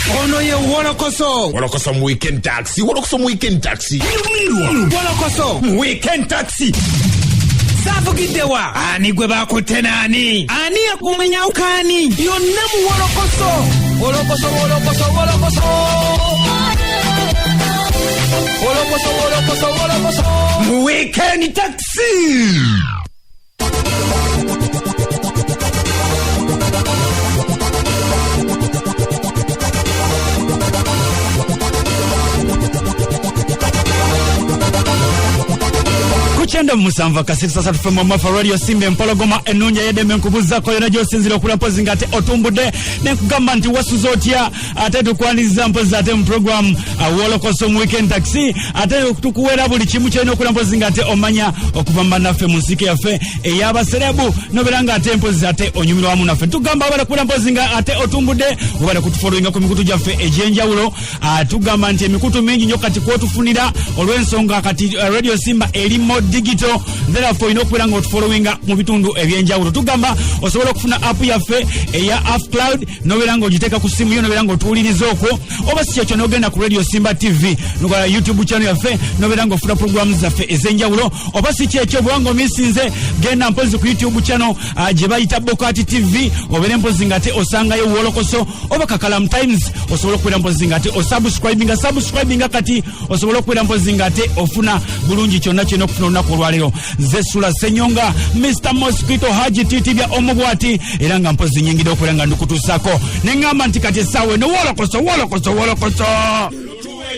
Ono ye Wolokoso. Wolokoso mu weekend taxi. Wolokoso mu weekend taxi. Wolokoso mu weekend taxi. Savugidewa. Ani gwe bakutte nani? Ani akumenya ukani? Yonna mu Wolokoso. Wolokoso. Wolokoso. Mu weekend taxi. Kuchenda musanva kasiri sasa tufema mafa radio simbe mpologoma enunja yedeme nkubuzako yonajo sinzira okula mpozi ngate otumbude nekugamba nti wasuzotia ate tukwaniza mpozi ate program Wolokoso mu weekend taxi ate tukuwera buli kimu kyeno okula mpozi ngate omanya okupamba naffe mu nsike yaffe eyabaserebu noberanga ate mpozi ate onyumira wamu naffe tugamba abala kula mpozi nga ate otumbude obala kutufollowinga ku mikutu gyaffe egyenjawulo tugamba nti emikutu mingi nnyo kati kwotufunira olw'ensonga kati radio simba erimo digital therefore inokwera ngo followinga mu bitundu ebyenjawulo tugamba osobola okufuna app yaffe eya Cloud noberanga ogiteka ku simu yo noberanga otuuliriza okwo oba si kyekyo nogenda ku Radio Simba TV nokola YouTube channel yaffe noberanga ofuna programs zaffe ezenjawulo oba si kyekyo bwango misinze genda mpozi ku YouTube channel gye bayita Bokati TV obere mpozi ngate osangayo Wolokoso oba Kakalam Times osobola okwera mpozi ngate subscribinga kati osobola okwera mpozi ngate ofuna bulungi kyonna kyeno okufuna olwalero Zesula Senyonga Mr. Mosquito Haji Titibya omubwati era nga mpozi nyingide okwera nga ndukutusako nengamba nti kati sawe no Wolokoso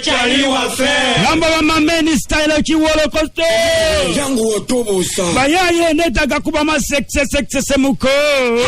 Chali wafe Ngamba wa mameni style ki Wolokoso Jangu otobusa Bayaye netaga kuba ma sexe muko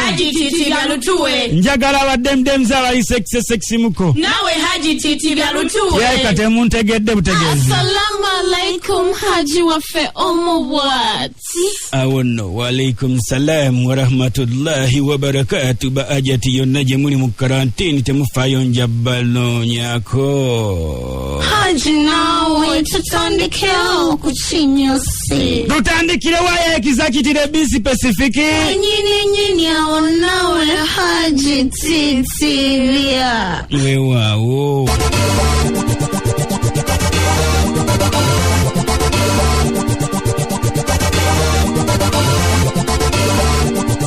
Haji Titibya lutuwe Njagala abadde zala sexe muko Nawe Haji Titibya lutuwe Yae kate muntegedde butegezi Assalamu alaikum Haji wafe omubwati Awono wa alaikum salam wa rahmatullahi wa barakatuh baajati yonna gye muli mu karantini temufayo njabalo nyako Haji nawe tutandikeo kuchinyose tutandikire waya ekizakitire bi specific nyini aonawe Haji Titibya wewawo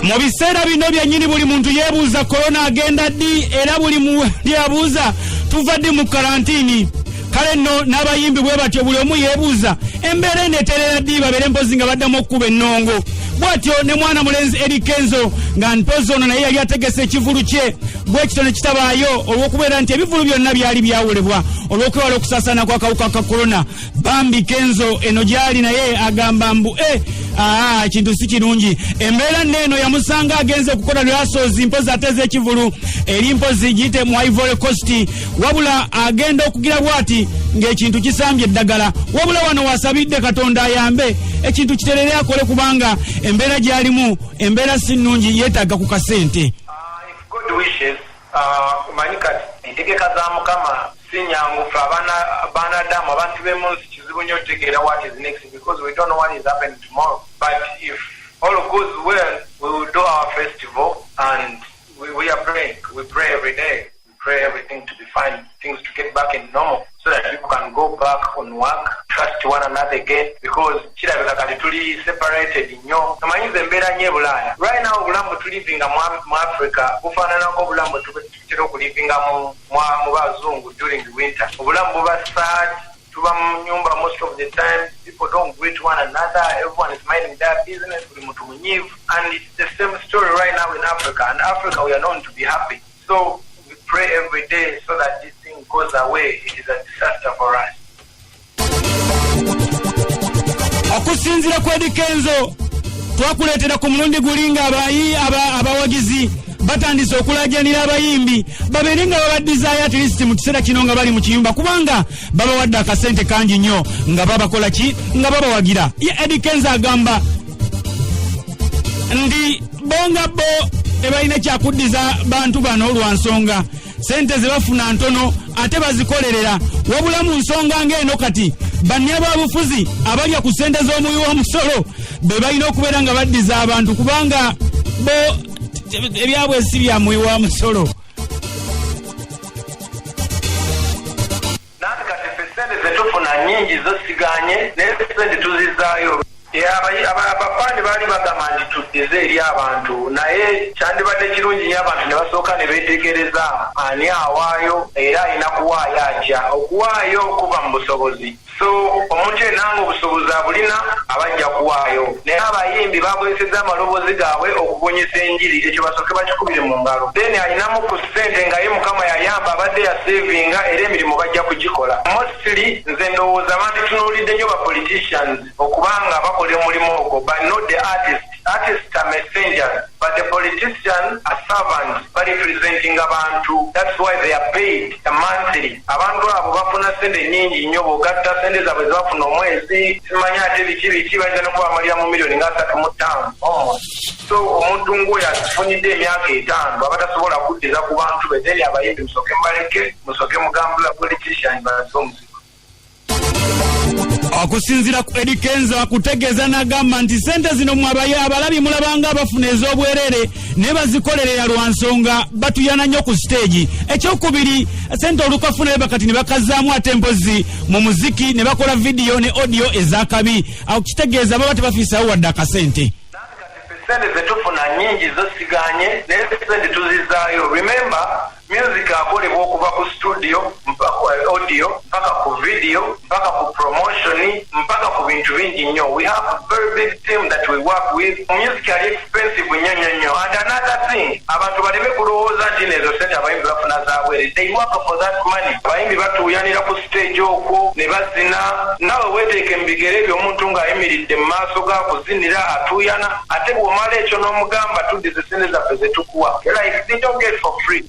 mu biseera bino byennyini buli muntu yeebuuza korona agenda ddi era buli yabuuza tuva ddi mu karantini kale nno n'abayimbi bwe batyo buli omu yeebuuza embeera eneeterera ddi babere mpozi nga baddamu okkuba ennongo bw'atyo ne mwana mulenzi Eddie Kenzo nga mpozi ono naye yali ategese ekivulu kye bw'ekito ne kitabaayo olw'okubeera nti ebivulu byonna byali byawolebwa olw'okwewala okusaasaana kw'akawuka ka korona Bambi Kenzo eno gy'ali naye agamba mbu kintu si kirungi embeera nneeno yamusanga agenze okukola lyasozi mpozi ateze ekivulu eri mpozi giyite mu Ivory Coast wabula agenda okugira bw'ati ng'ekintu kisambye eddagala wabula wano wasabidde Katonda ayambe ekintu kiterere akole kubanga embeera gy'alimu embeera si nnungi yeetaaga ku kasente good wishes manyi kati entegeka za Mukama si nyangufu abaanadamu abantu b'emunsi kizibu nnyo otegeera what is next because we don't know what is happening tomorrow but if all goes well we will do our festival and we are praying. We pray every day. We pray everything to be fine, things to get back in normal so that people can go back on work, trust one another again because kirabika kati tuli separated nnyo amanyiza embeera nnyo Bulaaya right now obulambu tulivinga mu Africa bufaananako obulambu tutera okulivinga mu bazungu during the winter obulambu buba sad tuba mu nyumba most of the time people don't greet one another everyone is minding their business buli muntu munyivu and it's the same story right now in Africa and Africa we are known to be happy so we pray every day so that this thing goes away it is a disaster for us okusinzira ku Eddie Kenzo twakuleetera ku mulundi gulinga abawagizi batandise okulajanira abayimbi babeere nga babaddizayo at least mu kiseera kino nga bali mu kiyumba kubanga babawadde akasente kangi nnyo nga babakola ki nga babawagira Eddie Kenzo agamba ndi bonga bo tebalina kyakuddiza bantu bano olwansonga sente ze bafuna ntono ate bazikolerera wabula mu nsonga ng'eno kati bannya b'obufuzi abalya ku sente z'omuwi w'omusolo be balina okubeera nga baddiza abantu kubanga bo ebyabwe si bya muwi wa musolo zetufuna nyingi zosiganye n'esente tuzizaayo. Abapande bali bagamba nti tuddize eri abantu naye kyandibadde kirungi nnyo abantu ne basooka ne beetegereza ani awaayo era alina kuwaayo ajja okuwaayo okuva mu busobozi. So omuntu enanga obusobozi abulina abajja kuwaayo naye abayimbi bakozesezza amaloboozi gaabwe okubunyisa enjiri ekyo basooke bakikubire mu ngalo then alinamu ku ssente nga ye mukama yayamba abadde yasevinga era emirimu bajja kugikola. Mostly nze ndowooza abantu tunuulidde nnyo ba politicians okubanga bakola omulimu ogwo but not the artists. Artists are messengers but the politicians are servants representing abantu. That's why they are paid a monthly. Abantu abo bafuna sente nyingi nnyo bogatta sente zaabwe zebafuna omwezi simanyi ate biki bayinza n'okubamalira mu miliyoni nga 35. So omuntu ng'oyo afunidde emyaka 5 abatasobola kuddiza ku bantu be then abayimbi musooke mbaleke musooke mugambula politicians baze omuzigo. Okusinzira ku Eddie Kenzo akutegeeza n'agamba nti sente zino abalabi mulabanga abafuna ez'obwerere ne bazikolerera lwa nsonga batuyana nnyo ku stage. Ekyokubiri sente olukafuna bakati ne bakazaamu ate empozi mu muziki ne bakola video ne audio ez'akabi. Akitegeeza baba tebafiisaawo wadde akasente. Sente zetufuna nyingi zosiganye naye sente tuzizaayo. Remember music akolebwa okuva ku studio mpaka audio mpaka ku video mpaka ku promotion mpaka ku bintu bingi nnyo. We have a very big team that we work with. Music are expensive nnyo. And another thing, abantu baleme kulowooza nti nezo sente abayimbi bafuna zaabwere. They work for that money. Abayimbi batuuyanira ku stage okwo ne bazina. Nawe weeteeke mu bigere ebyo omuntu ng'ayimiridde mu maaso g'akuzinira atuuyana ate bw'omala ekyo n'omugamba tuddize sente zaffe ze tukuwa. Like they don't get for free.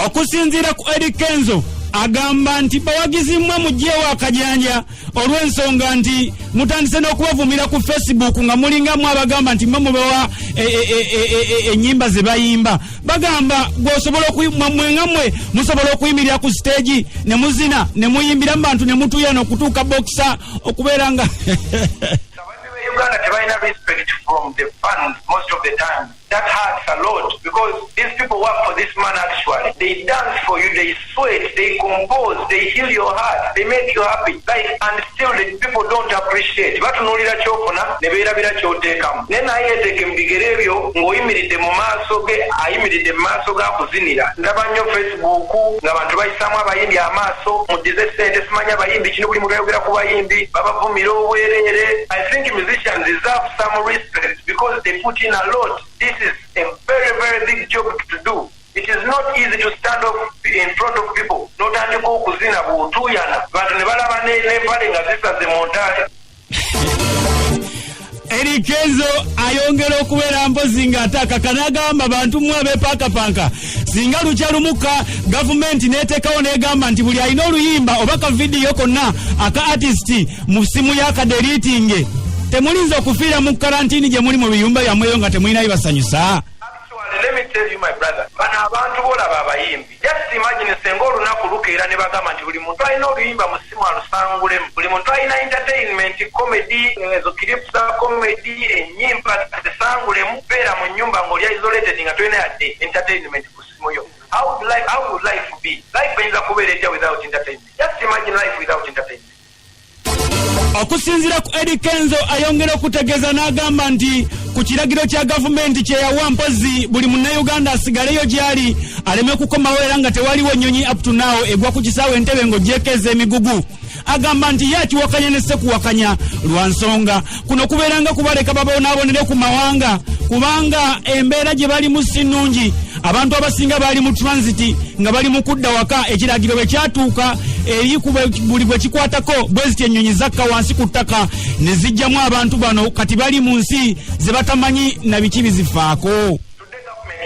Okusinziira ku Eddie Kenzo agamba nti bawagizi mmwe mugyewo akajanja olw'ensonga nti mutandise n'okubavumira ku Facebook nga mulingamu abagamba nti mmwe mubawa ennyimba ze bayimba. Bagamba gw'osobola mwe musobola okuyimirira ku stage ne muzina ne muyimbira mu bantu ne mutuuyana okutuuka boxer okubeera nga Uganda tebalina respect from the fans most of the time. That hurts a lot because these people work for this man actually. They dance for you, they sweat, they compose, they heal your heart, they make you happy. And still the people don't appreciate. Batunulira kyofuna ne beerabira kyoteekamu. Ne naye yeeteeke mu bigere ebyo ng'oyimiridde mu maaso ge ayimiridde mu maaso g'akuzinira. Ndaba nnyo Facebook ng'abantu bayisaamu abayimbi amaaso muddize sente simanyi abayimbi kino buli muntu ayogera ku bayimbi babavumira obwereere. I think musicians deserve some respect because they put in a lot. This is a very, very big job to do. It is not easy to stand up in front of people. Notandika okuzina bw'otuuyana bantu ne balaba n'empale nga zisaze mu ntaale. Eddie Kenzo ayongera okubeera mpozi ng'ataka kanagamba bantu mmwe abeepankapanka singa lukyalumuka gavumenti n'eteekawo n'egamba nti buli alina oluyimba oba ka vidiyo konna aka artist mu simu y'akaderiitinge temulinza okufiira mu karantini gye muli mu biyumba byammweyo nga temulinayo basanyusa. Let me tell you my brother, bano abantu bolaba abayimbi. Just imagine senga olunaku lukeera ne bagamba nti buli muntu alina oluyimba mu simu alusangulemu. Buli muntu alina entertainment, comedy, ezo clips za comedy, ennyimba zisangulemu. Beera mu nnyumba ng'oli isolated nga tolina yadde entertainment ku simu yo. How would life be? Life eyinza kubeera etya without entertainment? Just imagine life without entertainment. Okusinziira ku Eddie Kenzo ayongera okutegeeza n'agamba nti ku kiragiro kya gavumenti kye yawa mpozi buli munnayuganda asigaleyo gy'ali aleme kukomawo era nga tewaliwo nnyonyi up to now egwa ku kisaawe entebe ng'ogyekeza emigugu. Agamba nti ye akiwakanya ne sekuwakanya lwa nsonga kuno kubeera nga kubaleka babonaabonere ku mawanga kubanga embeera gye balimu si nnungi. Abantu abasinga bali mu transit nga bali mu kudda waka ekiragiro bwe kyatuuka eri buli bwe kikwatako bwe ziti ennyonyi zakka wansi ku ttaka ne zijjamu abantu bano kati bali mu nsi ze batamanyi na biki bizifaako.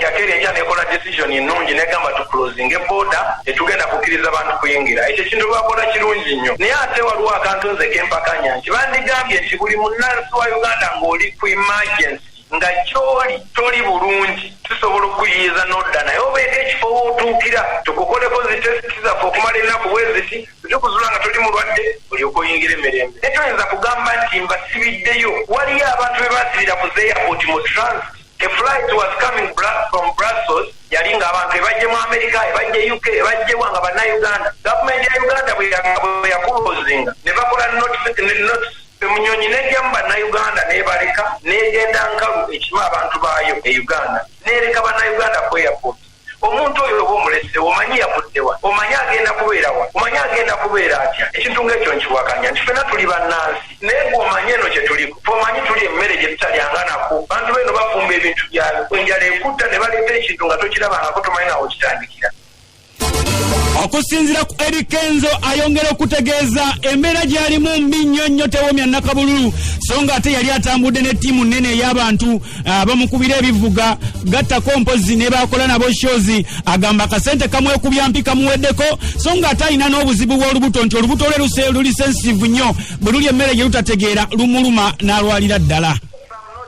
Yakeri enkya nekola decision ennungi negamba tuclosing eboda tetugenda kukkiriza abantu kuyingira. Ekyo kintu bakola kirungi nnyo naye ate waliwo akantu nze kempakanya nti bandigambye nti buli munnansi wa Uganda ng'oli ku emergency nga kyoli toli bulungi tusobola okuyiiza n'odda naye obeeko ekifo wootuukira tukukoleko zitesiti zaffe okumala ennaku bweziti tukuzula nga toli mulwadde olyoka oyingira emirembe. Netoyinza kugamba nti mbasibiddeyo. Waliyo abantu be baasibira ku airport mu transit. A flight was coming from Brussels yali ng'abantu ebajje mu America ebajje UK ebajje wanga bannayuganda government ya Uganda bwe yakulozinga ne bakola notice Munyonyi n'ejjamba na Uganda n'ebaleka n'egenda nkalu ekima abantu baayo e Uganda n'ereka bannayuganda ku airport. Omuntu oyo oba omulese omanyi yavuddewa, omanyi agenda kubeera wa, omanyi agenda kubeera atya. Ekintu ng'ekyo nkiwakanya nti ffenna tuli bannansi naye gweomanyi eno kye tuliko, omanyi tuli emmere gye tutalyanganaku. Bantu beno bafumba ebintu byabwe, enjala ekutta ne baleeta ekintu nga tokirabangako tomanyi nawo kitandikira. Okusinziira ku Eric Kenzo ayongera okutegeeza embeera gy'alimu mbi nnyo tewomya Nakabululu so nga ate yali atambudde ne ttiimu nnene ey'abantu bamukubira ebivuga gattako mpozi ne bakola nabo shozi agamba akasente kamwekubya mpi kamuweddeko so nga ate alina n'obuzibu bw'olubuto nti olubuto lwe luli sensitive nnyo bwe luli emmere gye lutategeera lumuluma n'alwalira ddala.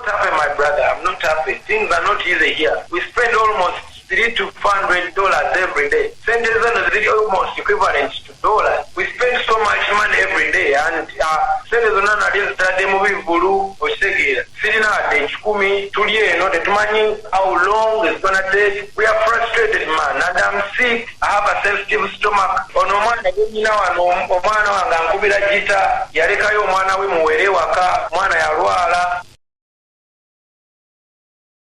Happy, my brother. I'm not happy. Things are not easy here. We spend almost $300 to $400 every day. Sentences are almost equivalent to dollars. We spend so much money every day, and sentences are not the movie bulu or segura. Sirina de chukumi tulie no the money how long it's gonna take. We are frustrated, man, and I'm sick. I have a sensitive stomach. Onomwana gonyina wano omwana wange ankubira jita yalekayo omwana we muwere waka mwana yalwala